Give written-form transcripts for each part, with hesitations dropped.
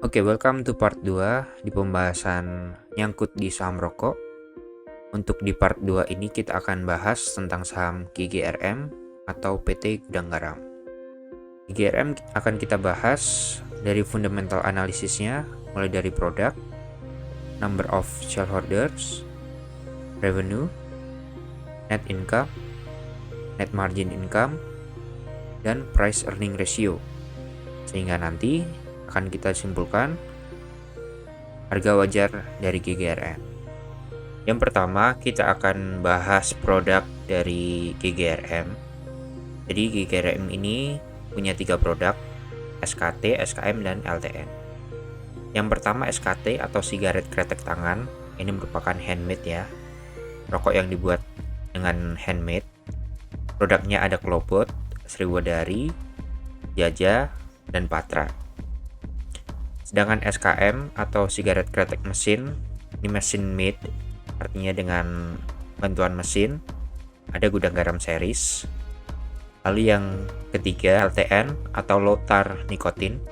Oke, welcome to part 2 di pembahasan nyangkut di saham rokok. Untuk di part 2 ini kita akan bahas tentang saham GGRM atau PT Gudang Garam. GGRM akan kita bahas dari fundamental analisisnya, mulai dari produk, number of shareholders, revenue, net income, net margin income, dan price earning ratio. Sehingga nanti akan kita simpulkan harga wajar dari GGRM. Yang pertama, kita akan bahas produk dari GGRM. Jadi GGRM ini punya 3 produk, SKT, SKM, dan LTN. Yang pertama SKT atau sigaret kretek tangan. Ini merupakan handmade ya, rokok yang dibuat dengan handmade. Produknya ada Klobot, Sriwedari, Jaja, dan Patra. Sedangkan SKM atau sigaret kretek mesin, ini mesin made, artinya dengan bantuan mesin, ada Gudang Garam series. Lalu yang ketiga LTN atau low tar nikotin,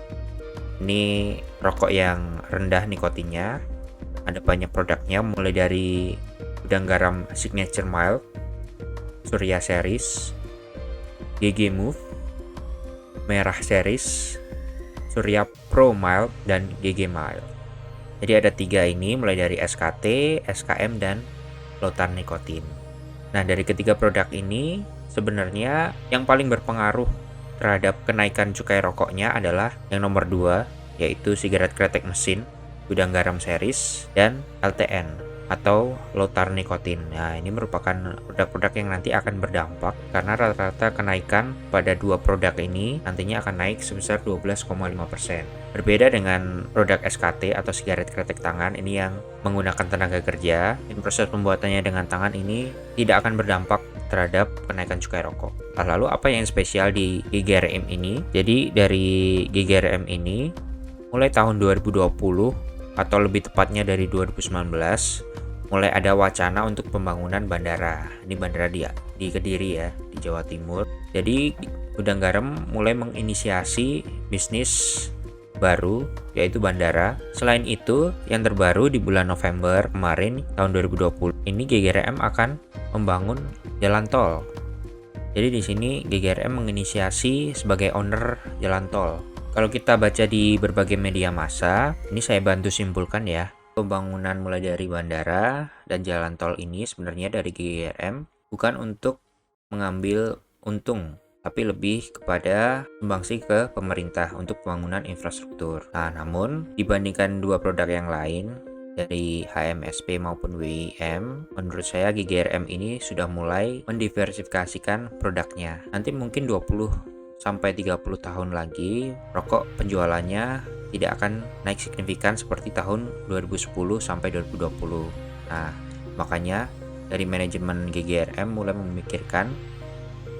ini rokok yang rendah nikotinnya, ada banyak produknya mulai dari Gudang Garam Signature Mild, Surya series, GG Move, Merah series, Surya Pro Mild, dan GG Mild. Jadi ada 3 ini mulai dari SKT, SKM, dan low tar nikotin. Nah, dari ketiga produk ini sebenarnya yang paling berpengaruh terhadap kenaikan cukai rokoknya adalah yang nomor 2, yaitu sigaret kretek mesin, Gudang Garam series, dan LTN atau low tar nikotin. Nah, ini merupakan produk-produk yang nanti akan berdampak karena rata-rata kenaikan pada 2 produk ini nantinya akan naik sebesar 12,5%. Berbeda dengan produk SKT atau sigaret kretek tangan ini yang menggunakan tenaga kerja, dan proses pembuatannya dengan tangan ini tidak akan berdampak terhadap kenaikan cukai rokok. Lalu apa yang spesial di GGRM ini? Jadi dari GGRM ini mulai tahun 2020 atau lebih tepatnya dari 2019 mulai ada wacana untuk pembangunan bandara. Ini bandara di Kediri ya, di Jawa Timur. Jadi Gudang Garam mulai menginisiasi bisnis baru, yaitu bandara. Selain itu, yang terbaru di bulan November kemarin tahun 2020 ini GGRM akan membangun jalan tol. Jadi di sini GGRM menginisiasi sebagai owner jalan tol. Kalau kita baca di berbagai media massa, ini saya bantu simpulkan ya, pembangunan mulai dari bandara dan jalan tol ini sebenarnya dari GGRM bukan untuk mengambil untung, tapi lebih kepada sumbangsi ke pemerintah untuk pembangunan infrastruktur. Nah, namun dibandingkan 2 produk yang lain dari HMSP maupun WIM, menurut saya GGRM ini sudah mulai mendiversifikasikan produknya. Nanti mungkin 20 sampai 30 tahun lagi rokok penjualannya tidak akan naik signifikan seperti tahun 2010 sampai 2020. Nah, makanya dari manajemen GGRM mulai memikirkan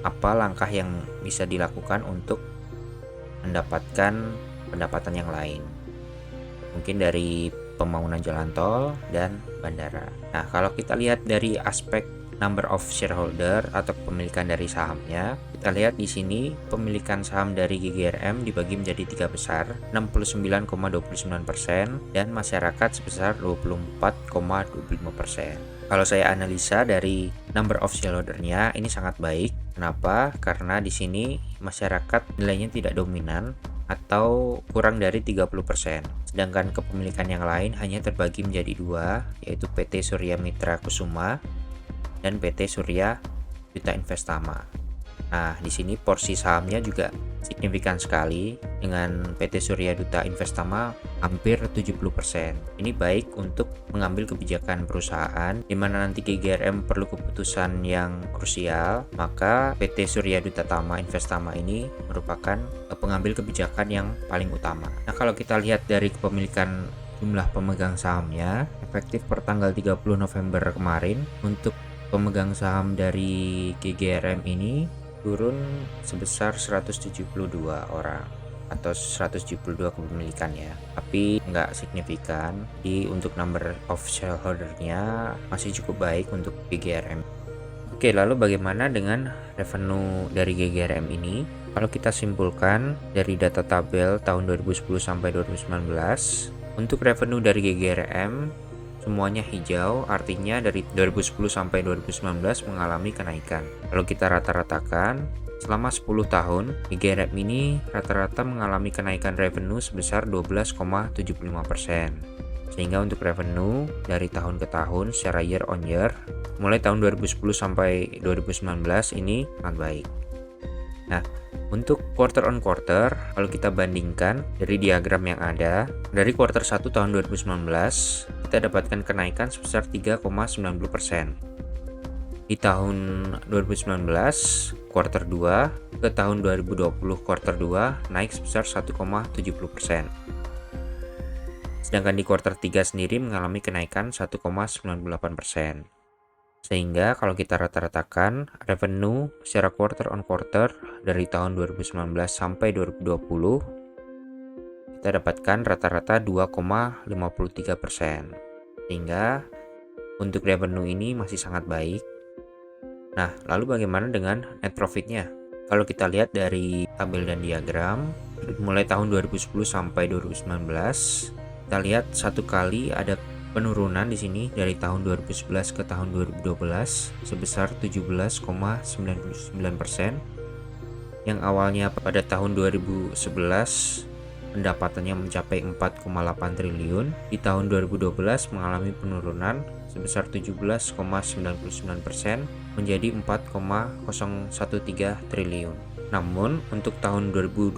apa langkah yang bisa dilakukan untuk mendapatkan pendapatan yang lain. Mungkin dari pembangunan jalan tol dan bandara. Nah, kalau kita lihat dari aspek number of shareholder atau kepemilikan dari sahamnya, kita lihat di sini pemilikan saham dari GGRM dibagi menjadi 3 besar, 69,29%, dan masyarakat sebesar 24,25%. Kalau saya analisa dari number of shareholder-nya ini sangat baik. Kenapa? Karena di sini masyarakat nilainya tidak dominan atau kurang dari 30%. Sedangkan kepemilikan yang lain hanya terbagi menjadi 2, yaitu PT Surya Mitra Kusuma dan PT Surya Duta Investama. Nah, di sini porsi sahamnya juga signifikan sekali dengan PT Surya Duta Investama hampir 70%. Ini baik untuk mengambil kebijakan perusahaan di mana nanti GGRM perlu keputusan yang krusial, maka PT Surya Duta Investama ini merupakan pengambil kebijakan yang paling utama. Nah, kalau kita lihat dari kepemilikan jumlah pemegang sahamnya, efektif per tanggal 30 November kemarin untuk pemegang saham dari GGRM ini turun sebesar 172 orang atau 172 kepemilikan ya, tapi nggak signifikan. Untuk number of shareholder-nya masih cukup baik untuk GGRM. Oke, lalu bagaimana dengan revenue dari GGRM ini? Kalau kita simpulkan dari data tabel tahun 2010 sampai 2019, untuk revenue dari GGRM semuanya hijau, artinya dari 2010 sampai 2019 mengalami kenaikan. Kalau kita rata-ratakan, selama 10 tahun, GGRM ini rata-rata mengalami kenaikan revenue sebesar 12,75%. Sehingga untuk revenue dari tahun ke tahun secara year on year, mulai tahun 2010 sampai 2019 ini sangat baik. Nah, untuk quarter on quarter, kalau kita bandingkan dari diagram yang ada, dari quarter 1 tahun 2019, kita dapatkan kenaikan sebesar 3,90%. Di tahun 2019, quarter 2 ke tahun 2020 quarter 2 naik sebesar 1,70%. Sedangkan di quarter 3 sendiri mengalami kenaikan 1,98%. Sehingga kalau kita rata-ratakan revenue secara quarter on quarter dari tahun 2019 sampai 2020, kita dapatkan rata-rata 2,53%. Sehingga untuk revenue ini masih sangat baik. Nah, lalu bagaimana dengan net profitnya? Kalau kita lihat dari tabel dan diagram, mulai tahun 2010 sampai 2019, kita lihat satu kali ada penurunan di sini dari tahun 2011 ke tahun 2012 sebesar 17,99%. Yang awalnya pada tahun 2011 pendapatannya mencapai 4,8 triliun, di tahun 2012 mengalami penurunan sebesar 17,99% menjadi 4,013 triliun. Namun untuk tahun 2012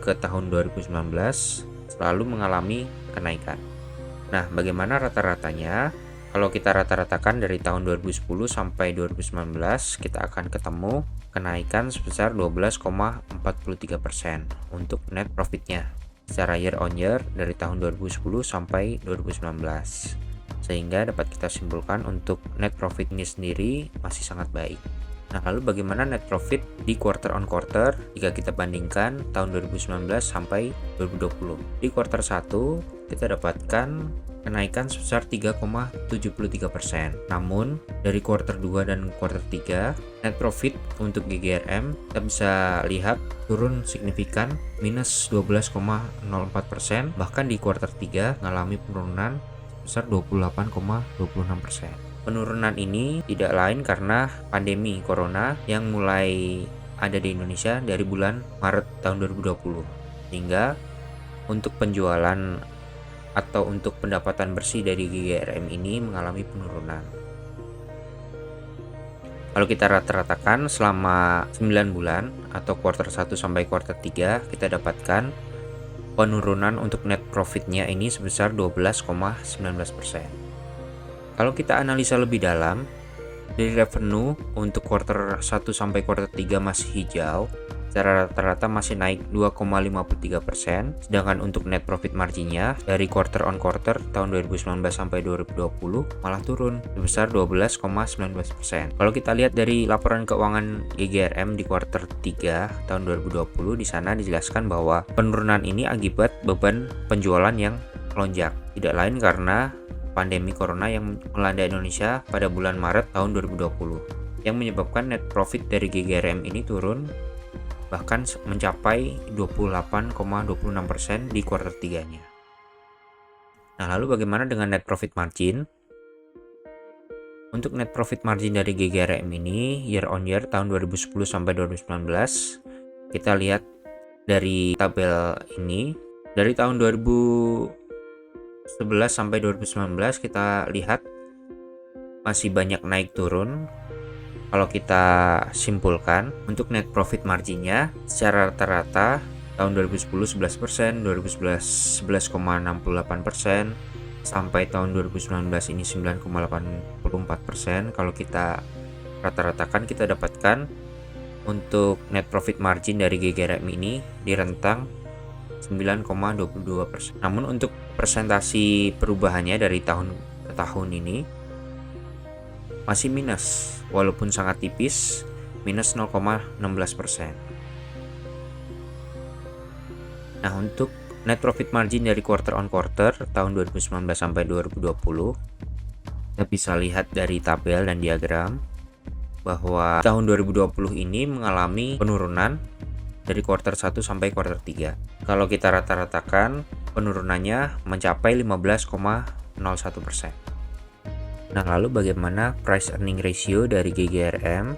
ke tahun 2019 selalu mengalami kenaikan. Nah, bagaimana rata-ratanya? Kalau kita rata-ratakan dari tahun 2010 sampai 2019, kita akan ketemu kenaikan sebesar 12,43% untuk net profitnya secara year on year dari tahun 2010 sampai 2019. Sehingga dapat kita simpulkan untuk net profit ini sendiri masih sangat baik. Nah, lalu bagaimana net profit di quarter on quarter jika kita bandingkan tahun 2019 sampai 2020? Di quarter 1 kita dapatkan kenaikan sebesar 3,73%. Namun dari quarter 2 dan quarter 3, net profit untuk GGRM kita bisa lihat turun signifikan minus 12,04%, bahkan di quarter 3 mengalami penurunan sebesar 28,26%. Penurunan ini tidak lain karena pandemi corona yang mulai ada di Indonesia dari bulan Maret tahun 2020. Sehingga untuk penjualan atau untuk pendapatan bersih dari GGRM ini mengalami penurunan. Kalau kita rata-ratakan selama 9 bulan atau quarter 1 sampai quarter 3, kita dapatkan penurunan untuk net profitnya ini sebesar 12,19%. Kalau kita analisa lebih dalam, dari revenue untuk quarter 1 sampai quarter 3 masih hijau, secara rata-rata masih naik 2,53%, sedangkan untuk net profit marginnya dari quarter on quarter tahun 2019 sampai 2020 malah turun sebesar 12,19%. Kalau kita lihat dari laporan keuangan GGRM di quarter 3 tahun 2020, di sana dijelaskan bahwa penurunan ini akibat beban penjualan yang melonjak, tidak lain karena pandemi corona yang melanda Indonesia pada bulan Maret tahun 2020 yang menyebabkan net profit dari GGRM ini turun bahkan mencapai 28,26% di quarter 3-nya. Nah, lalu bagaimana dengan net profit margin? Untuk net profit margin dari GGRM ini year on year tahun 2010 sampai 2019, kita lihat dari tabel ini dari tahun 2011 sampai 2019 kita lihat masih banyak naik turun. Kalau kita simpulkan untuk net profit marginnya secara rata-rata tahun 2010 11%, 2011 11,68%, sampai tahun 2019 ini 9,84%. Kalau kita rata-ratakan kita dapatkan untuk net profit margin dari GGRM ini di rentang 9,22%. Namun untuk persentasi perubahannya dari tahun ke tahun ini masih minus, walaupun sangat tipis, minus 0,16%. Nah, untuk net profit margin dari quarter on quarter tahun 2019 sampai 2020, kita bisa lihat dari tabel dan diagram. bahwa tahun 2020 ini mengalami penurunan dari kuartal 1 sampai kuartal 3. Kalau kita rata-ratakan, penurunannya mencapai 15,01%. Nah, lalu bagaimana price earning ratio dari GGRM?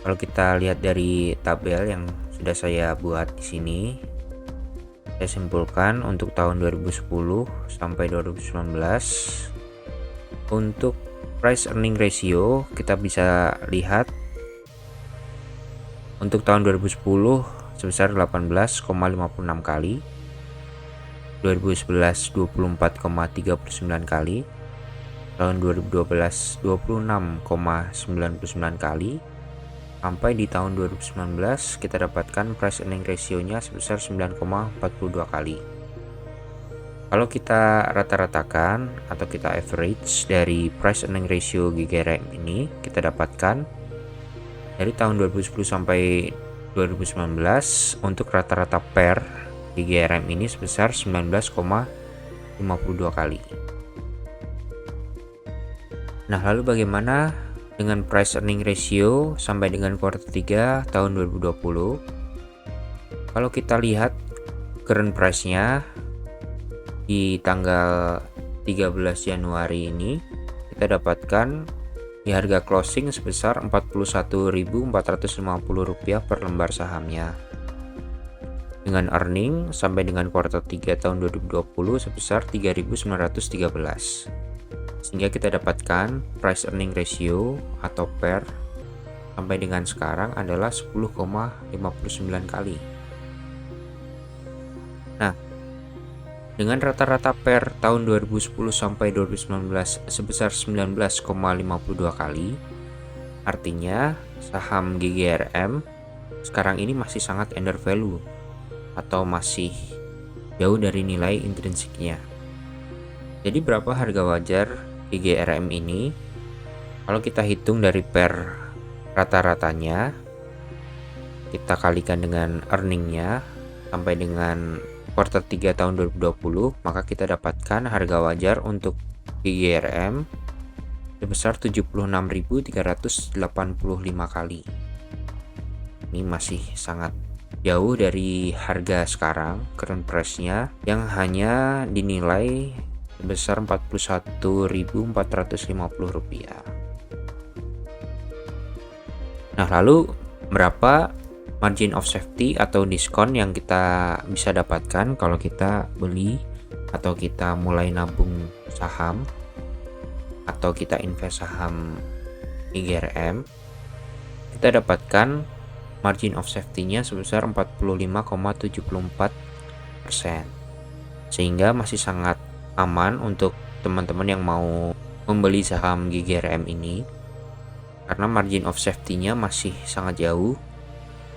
Kalau kita lihat dari tabel yang sudah saya buat di sini, saya simpulkan untuk tahun 2010 sampai 2019 untuk price earning ratio kita bisa lihat untuk tahun 2010 sebesar 18,56 kali, 2011 24,39 kali, tahun 2012 26,99 kali, sampai di tahun 2019 kita dapatkan price earning ratio-nya sebesar 9,42 kali. Kalau kita rata-ratakan atau kita average dari price earning ratio GGRM ini, kita dapatkan dari tahun 2010 sampai 2019 untuk rata-rata per GGRM ini sebesar 19,52 kali. Nah, lalu bagaimana dengan price earning ratio sampai dengan kuartal 3 tahun 2020? Kalau kita lihat current price-nya di tanggal 13 Januari ini, kita dapatkan di harga closing sebesar Rp41.450 per lembar sahamnya. Dengan earning sampai dengan kuartal 3 tahun 2020 sebesar 3.913. Sehingga kita dapatkan price earning ratio atau PER sampai dengan sekarang adalah 10,59 kali. Nah, dengan rata-rata PER tahun 2010 sampai 2019 sebesar 19,52 kali, artinya saham GGRM sekarang ini masih sangat undervalue atau masih jauh dari nilai intrinsiknya. Jadi berapa harga wajar GGRM ini? Kalau kita hitung dari PER rata-ratanya, kita kalikan dengan earningnya sampai dengan kuartal 3 tahun 2020, maka kita dapatkan harga wajar untuk GGRM sebesar 76.385 kali. Ini masih sangat jauh dari harga sekarang current price-nya yang hanya dinilai sebesar Rp41.450. Nah, lalu berapa margin of safety atau diskon yang kita bisa dapatkan kalau kita beli atau kita mulai nabung saham atau kita invest saham GGRM? Kita dapatkan margin of safety-nya sebesar 45,74%, sehingga masih sangat aman untuk teman-teman yang mau membeli saham GGRM ini karena margin of safety-nya masih sangat jauh.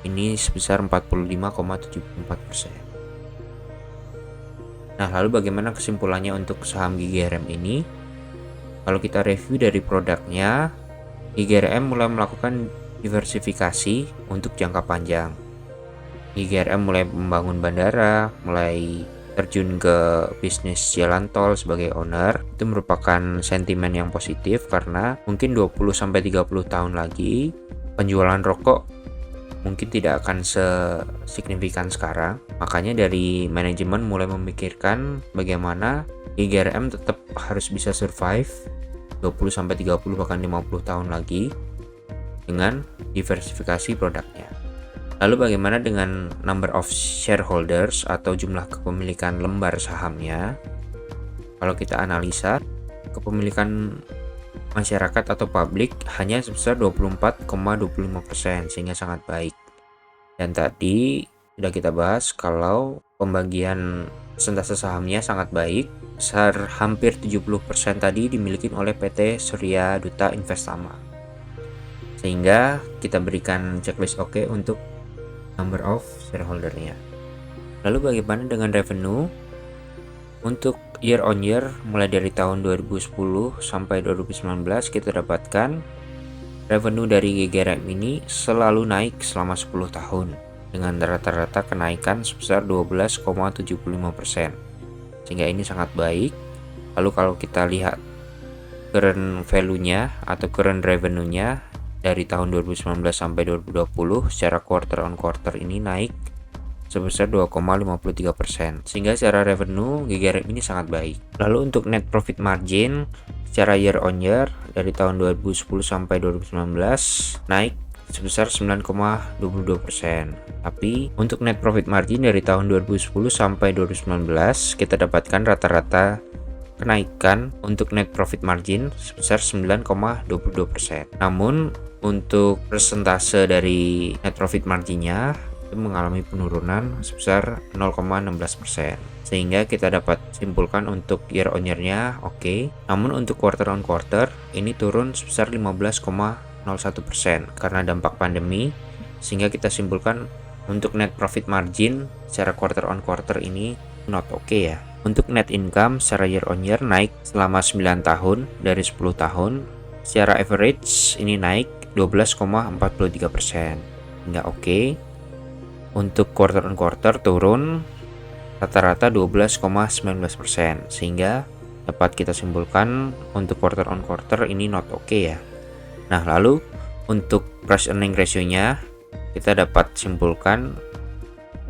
Ini sebesar 45,74%. Nah, lalu bagaimana kesimpulannya untuk saham GGRM ini? Kalau kita review dari produknya, GGRM mulai melakukan diversifikasi untuk jangka panjang. GGRM mulai membangun bandara, mulai terjun ke bisnis jalan tol sebagai owner. Itu merupakan sentimen yang positif karena mungkin 20-30 tahun lagi penjualan rokok mungkin tidak akan sesignifikan sekarang. Makanya dari manajemen mulai memikirkan bagaimana GGRM tetap harus bisa survive 20-30 bahkan 50 tahun lagi dengan diversifikasi produknya. Lalu bagaimana dengan number of shareholders atau jumlah kepemilikan lembar sahamnya? Kalau kita analisa, kepemilikan masyarakat atau publik hanya sebesar 24,25%, sehingga sangat baik. Dan tadi sudah kita bahas kalau pembagian persentase sahamnya sangat baik, besar hampir 70% tadi dimiliki oleh PT Surya Duta Investama. Sehingga kita berikan checklist oke untuk number of shareholder-nya. Lalu bagaimana dengan revenue? Untuk year on year mulai dari tahun 2010 sampai 2019 kita dapatkan revenue dari GGRM ini selalu naik selama 10 tahun dengan rata-rata kenaikan sebesar 12,75%. Sehingga ini sangat baik. Lalu kalau kita lihat current value-nya atau current revenue-nya dari tahun 2019 sampai 2020 secara quarter on quarter ini naik sebesar 2,53%, sehingga secara revenue GGRM ini sangat baik. Lalu untuk net profit margin secara year on year dari tahun 2010 sampai 2019 naik sebesar 9,22%. Tapi untuk net profit margin dari tahun 2010 sampai 2019 kita dapatkan rata-rata kenaikan untuk net profit margin sebesar 9,22%. Namun untuk persentase dari net profit marginnya itu mengalami penurunan sebesar 0,16%, sehingga kita dapat simpulkan untuk year on year-nya oke. Namun untuk quarter on quarter ini turun sebesar 15,01% karena dampak pandemi, sehingga kita simpulkan untuk net profit margin secara quarter on quarter ini not oke ya. Untuk net income secara year on year naik selama 9 tahun dari 10 tahun. Secara average ini naik 12,43%. Hingga oke. Untuk quarter on quarter turun rata-rata 12,19%, sehingga dapat kita simpulkan untuk quarter on quarter ini not oke ya. Nah, lalu untuk price earning ratio-nya kita dapat simpulkan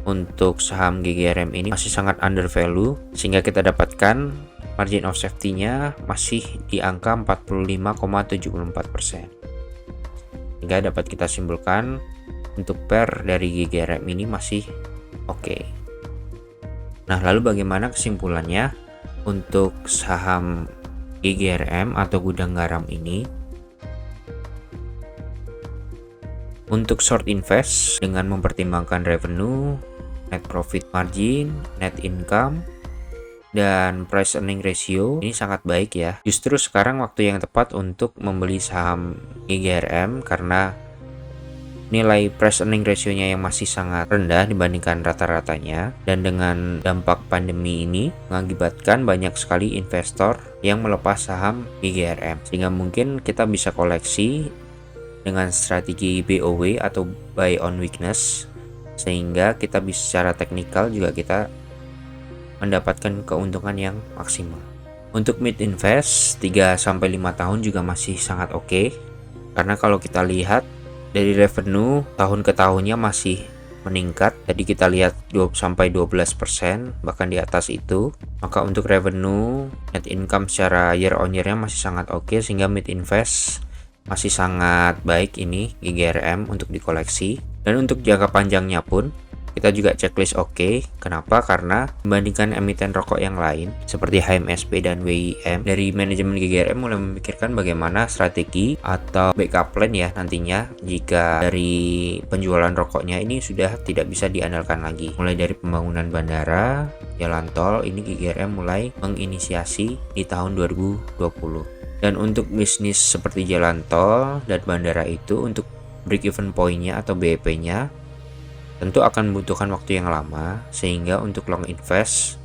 untuk saham GGRM ini masih sangat undervalue, sehingga kita dapatkan margin of safety-nya masih di angka 45,74%. Sehingga dapat kita simpulkan untuk PER dari GGRM ini masih oke. Nah, lalu bagaimana kesimpulannya untuk saham GGRM atau gudang garam ini? Untuk short invest dengan mempertimbangkan revenue, net profit margin, net income, dan price earning ratio ini sangat baik ya. Justru sekarang waktu yang tepat untuk membeli saham GGRM karena nilai price earning ratio-nya yang masih sangat rendah dibandingkan rata-ratanya, dan dengan dampak pandemi ini mengakibatkan banyak sekali investor yang melepas saham GGRM, sehingga mungkin kita bisa koleksi dengan strategi BOW atau buy on weakness, sehingga kita bisa secara teknikal juga kita mendapatkan keuntungan yang maksimal. Untuk mid invest 3-5 tahun juga masih sangat oke, karena kalau kita lihat dari revenue tahun ke tahunnya masih meningkat. Tadi kita lihat 12% bahkan di atas itu. Maka untuk revenue, net income secara year on year-nya masih sangat oke, sehingga mid invest masih sangat baik ini GGRM untuk dikoleksi. Dan untuk jangka panjangnya pun kita juga checklist oke. Kenapa? Karena dibandingkan emiten rokok yang lain seperti HMSP dan WIM, dari manajemen GGRM mulai memikirkan bagaimana strategi atau backup plan ya nantinya jika dari penjualan rokoknya ini sudah tidak bisa diandalkan lagi. Mulai dari pembangunan bandara, jalan tol, ini GGRM mulai menginisiasi di tahun 2020. Dan untuk bisnis seperti jalan tol dan bandara itu, untuk break even point-nya atau BEP-nya tentu akan membutuhkan waktu yang lama, sehingga untuk long invest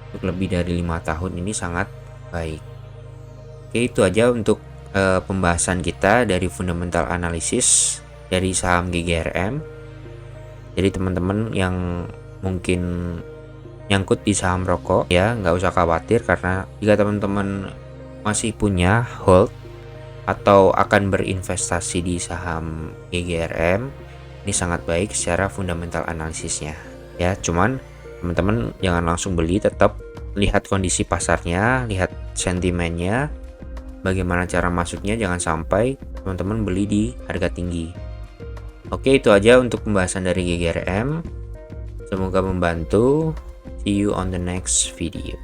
untuk lebih dari 5 tahun ini sangat baik. Oke, itu aja untuk pembahasan kita dari fundamental analysis dari saham GGRM. Jadi teman-teman yang mungkin nyangkut di saham rokok ya nggak usah khawatir, karena jika teman-teman masih punya hold atau akan berinvestasi di saham GGRM, ini sangat baik secara fundamental analisisnya ya. Cuman teman-teman jangan langsung beli, tetap lihat kondisi pasarnya, lihat sentimennya, bagaimana cara masuknya, jangan sampai teman-teman beli di harga tinggi. Oke, itu aja untuk pembahasan dari GGRM, semoga membantu. See you on the next video.